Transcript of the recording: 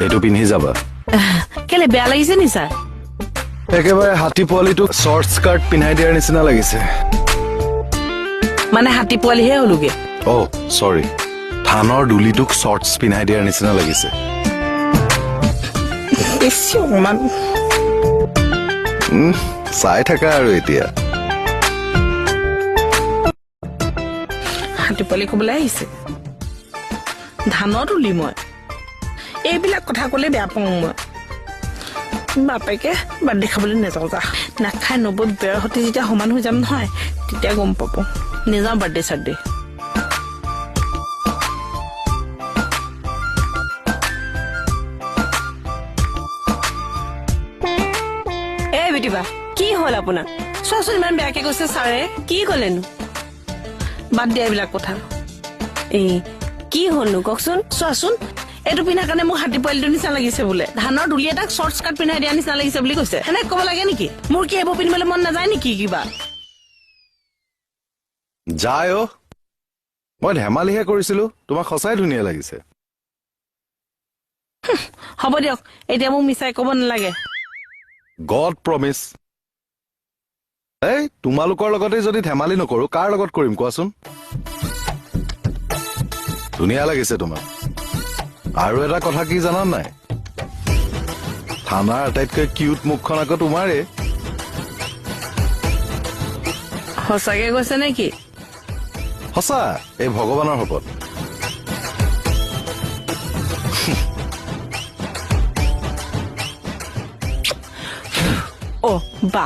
এইটো পিন্ধি যাবা কেলে বেয়া লাগিছে নি ছাৰ একেবাৰে হাতী পোৱালিটোক শৰ্ট স্কাৰ্ট পিন্ধাই দিয়াৰ নিচিনা লাগিছে মানে হাতী পোৱালিহে হলোগে অ' চৰি ধানৰ দুলিটোক শৰ্টছ পিন্ধাই দিয়াৰ নিচিনা লাগিছে বেছি অকমান চাই থাকা আৰু এতিয়া হাতী পোৱালি কবলৈ আহিছে ধানৰ তুলি মই এইবিলাক কথা কলে বেয়া পাওঁ মই বাপেকে বাৰ্থডে খাবলৈ নাযাওঁ যা নাখাই নবৌত বেয়াৰ সৈতে যেতিয়া সমান হৈ যাম নহয় তেতিয়া গম পাব নেযাওঁ বাৰ্থডে চাৰ্থডে এই বিটিবা কি হ'ল আপোনাৰ চোৱাচোন ইমান বেয়াকে কৈছে ছাৰে কি ক'লেনো বাদ দিয়া এইবিলাক কথা এই কি হ'লনো কওকচোন চোৱাচোন এইটো পিন্ধাৰ কাৰণে মোক হাতী পোৱালিটোৰ নিচিনা লাগিছে বোলে ধানৰ দুলি এটাক শৰ্ট স্কাৰ্ট পিন্ধাই দিয়া নিচিনা লাগিছে বুলি কৈছে সেনেকে ক'ব লাগে নেকি মোৰ কি এইবোৰ পিন্ধিবলৈ মন নাযায় নেকি কিবা যায় অ' মই ধেমালিহে কৰিছিলো তোমাক সঁচাই ধুনীয়া লাগিছে হ'ব দিয়ক এতিয়া মোক মিছাই ক'ব নালাগে গড প্ৰমিছ এই তোমালোকৰ লগতে যদি ধেমালি নকৰো কাৰ লগত কৰিম কোৱাচোন ধুনীয়া লাগিছে তোমাক আৰু এটা কথা কি জানা নাই থানাৰ আটাইতকৈ কিউট মুখখন আকৌ তোমাৰে সঁচাকে কৈছে নেকি সঁচা এই ভগৱানৰ শপত অ' বা